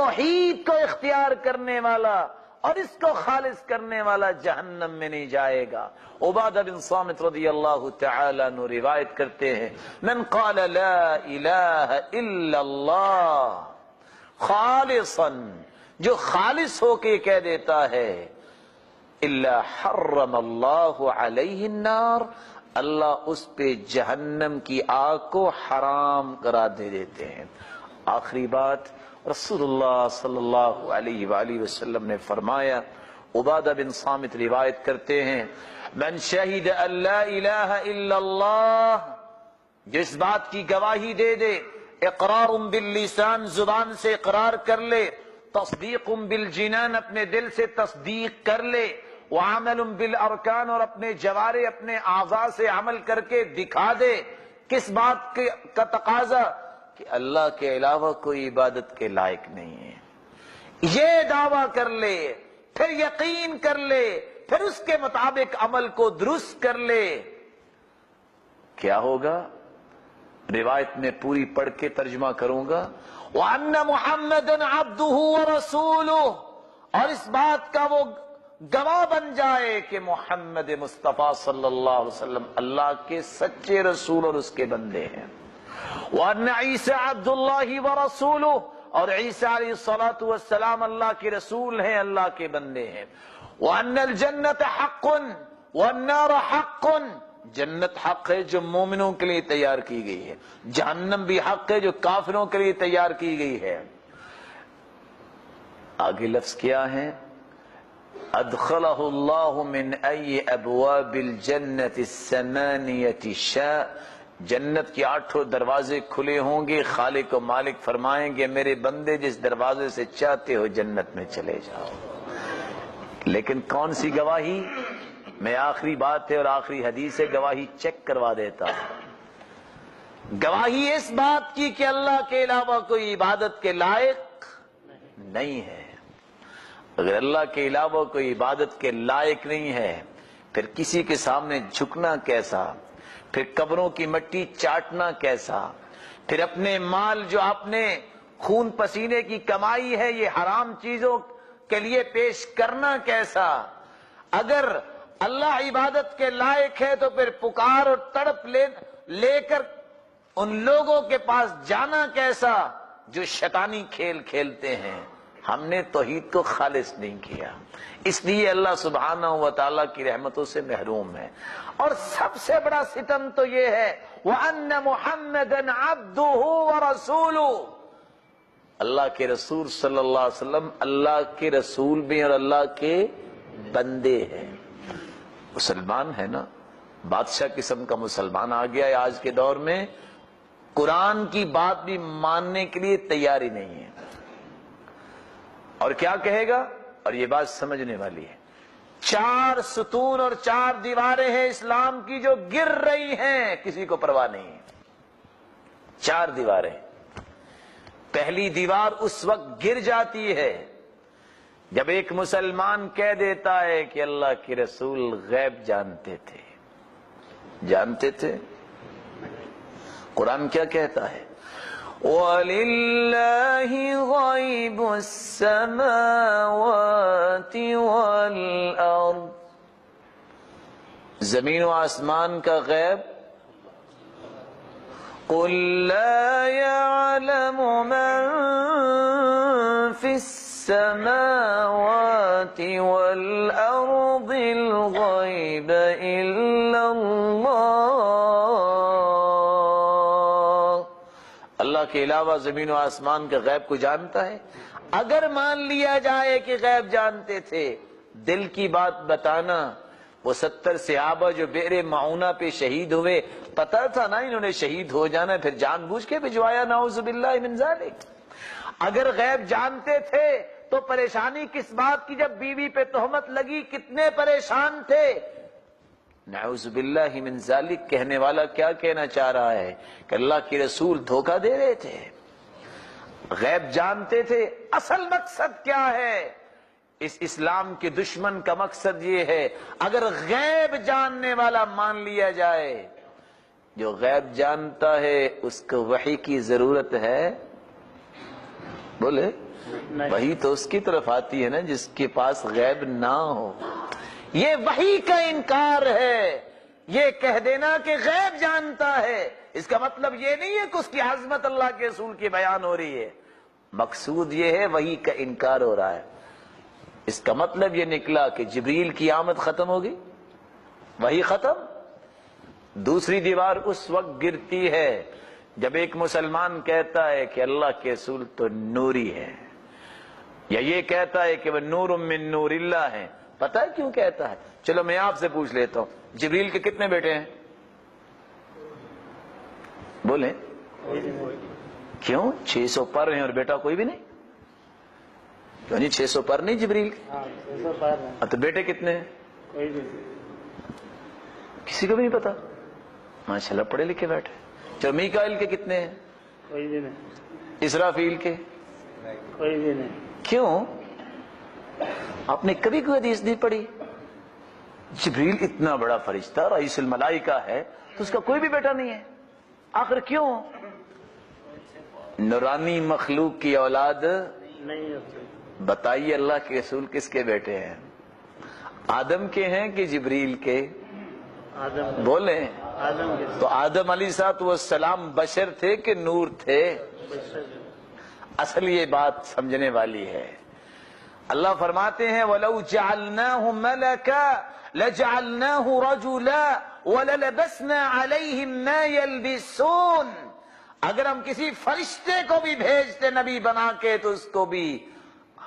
توحید کو اختیار کرنے والا اور اس کو خالص کرنے والا جہنم میں نہیں جائے گا۔ عبادہ بن صامت رضی اللہ تعالی عنہ روایت کرتے ہیں، من قال لا الہ الا اللہ خالصا، جو خالص ہو کے کہہ دیتا ہے، الا حرم اللہ علیہ النار، اللہ اس پہ جہنم کی آگ کو حرام قرار دے دیتے ہیں۔ آخری بات، رسول اللہ صلی اللہ علیہ وآلہ وسلم نے فرمایا، عبادہ بن صامت روایت کرتے ہیں، من شہد ان لا الہ الا اللہ، جو اس بات کی گواہی دے دے، اقرار باللسان، زبان سے اقرار کر لے، تصدیق بالجنان، اپنے دل سے تصدیق کر لے، وعمل بالارکان، اور اپنے جوارے اپنے اعضاء سے عمل کر کے دکھا دے۔ کس بات کا تقاضا؟ کہ اللہ کے علاوہ کوئی عبادت کے لائق نہیں ہے، یہ دعویٰ کر لے، پھر یقین کر لے، پھر اس کے مطابق عمل کو درست کر لے، کیا ہوگا؟ روایت میں پوری پڑھ کے ترجمہ کروں گا، وَأَنَّ مُحَمَّدًا عَبْدُهُ وَرَسُولُهُ، اور اس بات کا وہ گواہ بن جائے کہ محمد مصطفیٰ صلی اللہ علیہ وسلم اللہ کے سچے رسول اور اس کے بندے ہیں۔ وَأَنَّ عِيسَىٰ عَبْدُ اللَّهِ وَرَسُولُهُ، اور عیسیٰ علیہ الصلوۃ والسلام اللہ کے رسول ہیں، اللہ کے بندے ہیں۔ وَأَنَّ الْجَنَّةَ حَقٌّ وَالنَّارَ حَقٌّ، جنت حق ہے جو مومنوں کے لیے تیار کی گئی ہے، جہنم بھی حق ہے جو کافروں کے لیے تیار کی گئی ہے۔ آگے لفظ کیا ہے؟ ادخلہ اللہ من ای ابواب الجنت الثمانیۃ شاء، جنت کے 8 دروازے کھلے ہوں گے، خالق و مالک فرمائیں گے میرے بندے جس دروازے سے چاہتے ہو جنت میں چلے جاؤ۔ لیکن کون سی گواہی؟ میں آخری بات ہے اور آخری حدیث ہے، گواہی چیک کروا دیتا ہوں۔ گواہی اس بات کی کہ اللہ کے علاوہ کوئی عبادت کے لائق نہیں ہے۔ اگر اللہ کے علاوہ کوئی عبادت کے لائق نہیں ہے، پھر کسی کے سامنے جھکنا کیسا، پھر قبروں کی مٹی چاٹنا کیسا، پھر اپنے مال جو آپ نے خون پسینے کی کمائی ہے یہ حرام چیزوں کے لیے پیش کرنا کیسا۔ اگر اللہ عبادت کے لائق ہے تو پھر پکار اور تڑپ لے کر ان لوگوں کے پاس جانا کیسا جو شیطانی کھیل کھیلتے ہیں۔ ہم نے توحید کو خالص نہیں کیا، اس لیے اللہ سبحانہ و تعالیٰ کی رحمتوں سے محروم ہے۔ اور سب سے بڑا ستم تو یہ ہے، وَأَنَّ مُحَمَّدًا عَبْدُهُ وَرَسُولُهُ، اللہ کے رسول صلی اللہ علیہ وسلم اللہ کے رسول بھی اور اللہ کے بندے ہیں۔ مسلمان ہے نا، بادشاہ قسم کا مسلمان آ گیا ہے آج کے دور میں، قرآن کی بات بھی ماننے کے لیے تیاری نہیں ہے، اور کیا کہے گا؟ اور یہ بات سمجھنے والی ہے، 4 ستون اور 4 دیواریں ہیں اسلام کی جو گر رہی ہیں، کسی کو پرواہ نہیں ہے۔ 4 دیواریں، پہلی دیوار اس وقت گر جاتی ہے جب ایک مسلمان کہہ دیتا ہے کہ اللہ کے رسول غیب جانتے تھے۔ جانتے تھے؟ قرآن کیا کہتا ہے؟ وَلِلَّهِ غَيْبُ السَّمَاوَاتِ وَالْأَرْضِ، زمین و آسمان کا غیب قُلْ لَا يَعْلَمُ مَن فِي السَّمَاوَاتِ وَالْأَرْضِ الْغَيْبَ إِلَّا اللَّهُ، اللہ کے علاوہ زمین و آسمان کے غیب کو جانتا ہے۔ اگر مان لیا جائے کہ غیب جانتے تھے، دل کی بات بتانا، وہ 70 صحابہ جو بئر معونہ پہ شہید ہوئے، پتہ تھا نا انہوں نے شہید ہو جانا، پھر جان بوجھ کے بھجوایا، نعوذ باللہ من ذالک۔ اگر غیب جانتے تھے تو پریشانی کس بات کی؟ جب بیوی پہ تہمت لگی کتنے پریشان تھے۔ نعوذ باللہ من ذالک کہنے والا کیا کہنا چاہ رہا ہے؟ کہ اللہ کے رسول دھوکہ دے رہے تھے، غیب جانتے تھے۔ اصل مقصد کیا ہے؟ اس اسلام کے دشمن کا مقصد یہ ہے، اگر غیب جاننے والا مان لیا جائے، جو غیب جانتا ہے اس کو وحی کی ضرورت ہے بولے وہی تو اس کی طرف آتی ہے نا جس کے پاس غیب نہ ہو. یہ وحی کا انکار ہے. یہ کہہ دینا کہ غیب جانتا ہے اس کا مطلب یہ نہیں ہے کہ اس کی عظمت اللہ کے رسول کی بیان ہو رہی ہے. مقصود یہ ہے وحی کا انکار ہو رہا ہے. اس کا مطلب یہ نکلا کہ جبریل کی آمد ختم ہوگی, وحی ختم. دوسری دیوار اس وقت گرتی ہے جب ایک مسلمان کہتا ہے کہ اللہ کے رسول تو نوری ہے, یا یہ کہتا ہے کہ وہ نور من نور اللہ ہے. پتہ ہے کیوں کہتا ہے؟ چلو میں آپ سے پوچھ لیتا ہوں, جبریل کے کتنے بیٹے ہیں؟ بولیں کیوں؟ 600 پر ہیں اور بیٹا کوئی بھی نہیں. کیوں نہیں 600 پر نہیں جبریل کے؟ تو بیٹے کتنے ہیں؟ کسی کو بھی نہیں پتا. ماشاءاللہ پڑھے لکھے بیٹھے. چلو میکائیل کے کتنے ہیں؟ کوئی بھی نہیں. اسرافیل کے؟ کوئی بھی نہیں. کیوں؟ آپ نے کبھی کوئی حدیث نہیں پڑھی؟ جبریل اتنا بڑا فرشتہ رئیس الملائکہ ہے تو اس کا کوئی بھی بیٹا نہیں ہے. آخر کیوں؟ نورانی مخلوق کی اولاد نہیں ہوتی. بتائیے اللہ کے رسول کس کے بیٹے ہیں؟ آدم کے ہیں کہ جبریل کے؟ آدم. بولیں. آدم کے. تو آدم علیہ السلام بشر تھے کہ نور تھے؟ اصل یہ بات سمجھنے والی ہے. اللہ فرماتے ہیں وَلَوْ جَعَلْنَاهُ مَلَكًا لَجَعَلْنَاهُ رَجُلًا وَلَلَبَسْنَا عَلَيْهِمْ مَا يَلْبِسُونَ. اگر ہم کسی فرشتے کو بھی بھیجتے نبی بنا کے تو اس کو بھی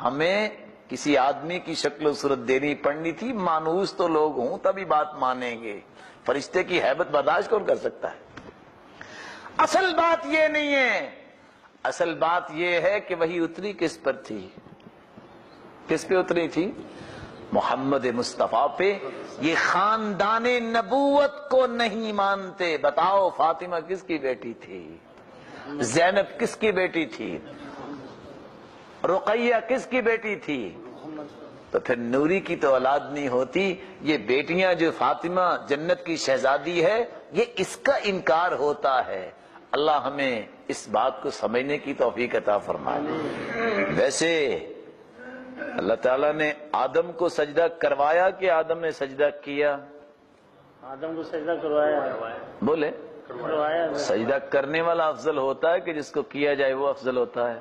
ہمیں کسی آدمی کی شکل و صورت دینی پڑنی تھی. مانوس تو لوگ ہوں تبھی بات مانیں گے, فرشتے کی ہیبت برداشت کون کر سکتا ہے؟ اصل بات یہ نہیں ہے. اصل بات یہ ہے کہ وہی اتری کس پر تھی؟ کس پہ اتری تھی؟ محمد مصطفیٰ پہ. یہ خاندان نبوت کو نہیں مانتے. بتاؤ فاطمہ کس کی بیٹی تھی؟ زینب کس کی بیٹی تھی؟ رقیہ کس کی بیٹی تھی؟ تو پھر نوری کی تو اولاد نہیں ہوتی. یہ بیٹیاں جو فاطمہ جنت کی شہزادی ہے یہ اس کا انکار ہوتا ہے. اللہ ہمیں اس بات کو سمجھنے کی توفیق عطا فرمائے. ویسے اللہ تعالیٰ نے آدم کو سجدہ کروایا کہ آدم نے سجدہ کیا؟ آدم کو سجدہ کروایا. بولے کروایا. سجدہ کرنے والا افضل ہوتا ہے کہ جس کو کیا جائے وہ افضل ہوتا ہے؟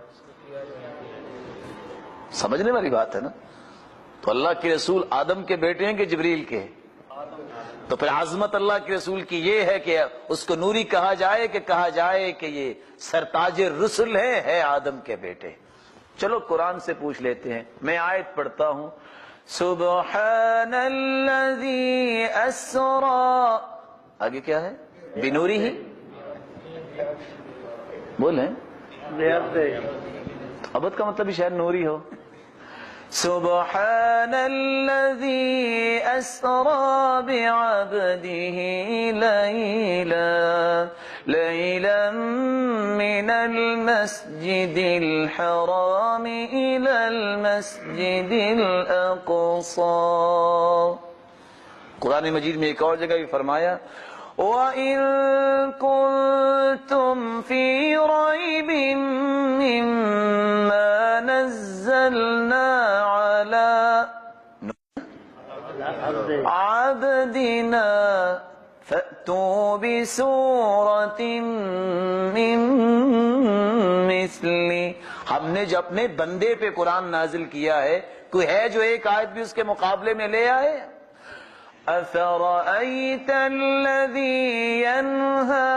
سمجھنے والی بات ہے نا. تو اللہ کے رسول آدم کے بیٹے ہیں کہ جبریل کے؟ تو پھر عظمت اللہ کے رسول کی یہ ہے کہ اس کو نوری کہا جائے کہ یہ سرتاج رسل ہے آدم کے بیٹے. چلو قرآن سے پوچھ لیتے ہیں. میں آیت پڑھتا ہوں. سبحان الذی اسرا, آگے کیا ہے؟ بنوری ہی. بولیں ابد کا مطلب بھی شاید نوری ہو. سبحان الذي أسرى بعبده ليلا من المسجد الحرام إلى المسجد الأقصى. قرآن مجید میں ایک اور جگہ بھی فرمایا وَإِن كُنتُمْ فِي رَيْبٍ مِّمَّا نَزَّلْنَا عَلَىٰ عَبْدِنَا فَأْتُوا بِسُورَةٍ مِّن مِّثْلِهِ. ہم نے جو اپنے بندے پہ قرآن نازل کیا ہے, کوئی ہے جو ایک آیت بھی اس کے مقابلے میں لے آئے؟ أَفَرَأَيْتَ الَّذِي يَنْهَى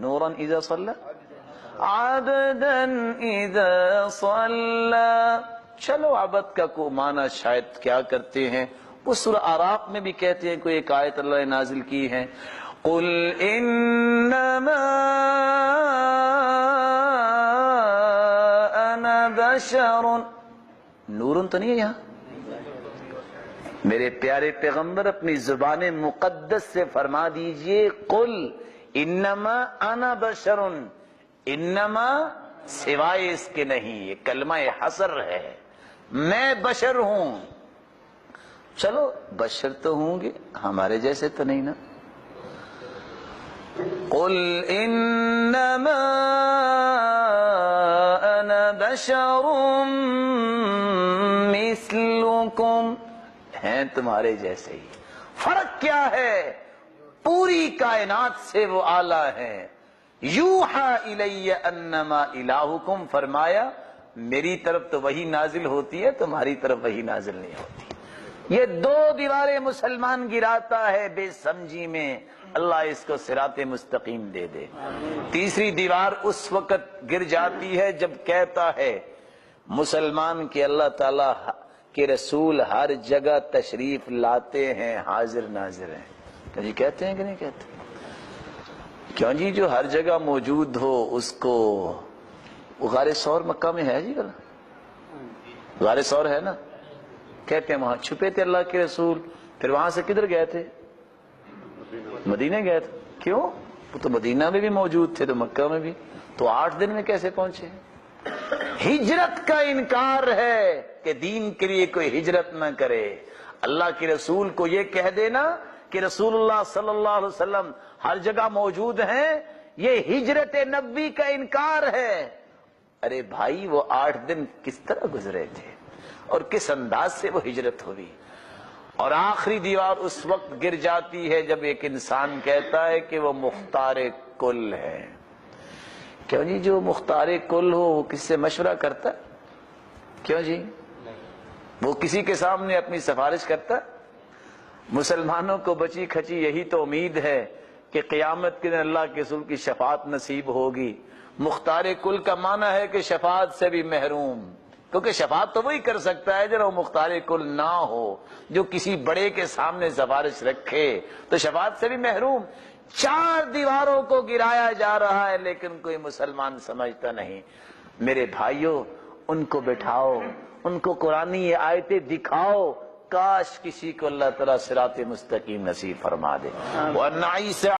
نُورًا إِذَا صَلَّى عَبْدًا إِذَا صَلَّى. چلو عبد کا کو معنی شاید کیا کرتے ہیں, وہ سورہ اعراف میں بھی کہتے ہیں کوئی ایک آیت اللہ نے نازل کی ہے. قُلْ إِنَّمَا أَنَا بَشَرٌ. نورٌ تو نہیں ہے یہاں. میرے پیارے پیغمبر اپنی زبان مقدس سے فرما دیجئے قل انما انا بشر. انما سوائے اس کے نہیں, یہ کلمہ حصر ہے, میں بشر ہوں. چلو بشر تو ہوں گے, ہمارے جیسے تو نہیں نا. قل انما انا بشر مثلکم، ہیں تمہارے جیسے ہی، فرق کیا ہے؟ پوری کائنات سے وہ اعلیٰ ہیں۔ یوحا الی انما الہکم، فرمایا میری طرف تو وہی نازل ہوتی ہے، تمہاری طرف وہی نازل نہیں ہوتی۔ یہ دو دیواریں مسلمان گراتا ہے بے سمجھی میں، اللہ اس کو صراط مستقیم دے دے۔ تیسری دیوار اس وقت گر جاتی ہے جب کہتا ہے مسلمان کہ اللہ تعالیٰ کے رسول ہر جگہ تشریف لاتے ہیں، حاضر ناظر ہیں۔ کہ جی کہتے ہیں کہ نہیں کہتے؟ کیوں جی، جو ہر جگہ موجود ہو اس کو، وہ غار ثور مکہ میں ہے جی، غار ثور ہے نا، کہتے ہیں وہاں چھپے تھے اللہ کے رسول، پھر وہاں سے کدھر گئے تھے؟ مدینہ گئے تھے۔ کیوں؟ وہ تو مدینہ میں بھی موجود تھے تو مکہ میں بھی، تو 8 دن میں کیسے پہنچے؟ ہجرت کا انکار ہے کہ دین کے لیے کوئی ہجرت نہ کرے۔ اللہ کے رسول کو یہ کہہ دینا کہ رسول اللہ صلی اللہ علیہ وسلم ہر جگہ موجود ہیں، یہ ہجرت نبوی کا انکار ہے۔ ارے بھائی، وہ 8 دن کس طرح گزرے تھے اور کس انداز سے وہ ہجرت ہوئی؟ اور آخری دیوار اس وقت گر جاتی ہے جب ایک انسان کہتا ہے کہ وہ مختار کل ہے۔ کیوں جی، جو مختار کل ہو وہ کس سے مشورہ کرتا ہے؟ کیوں جی، وہ کسی کے سامنے اپنی سفارش کرتا ہے؟ مسلمانوں کو بچی کھچی یہی تو امید ہے کہ قیامت کے دن اللہ کے رسول کی شفاعت نصیب ہوگی۔ مختار کل کا معنی ہے کہ شفاعت سے بھی محروم، کیونکہ شفاعت تو وہی کر سکتا ہے جو مختار کل نہ ہو، جو کسی بڑے کے سامنے سفارش رکھے، تو شفاعت سے بھی محروم۔ 4 دیواروں کو گرایا جا رہا ہے لیکن کوئی مسلمان سمجھتا نہیں۔ میرے بھائیوں، ان کو بٹھاؤ، ان کو قرآنی یہ آیتیں دکھاؤ، کاش کسی کو اللہ تعالیٰ صراط مستقیم نصیب فرما دے۔ وَأَنَّ عِيسَىٰ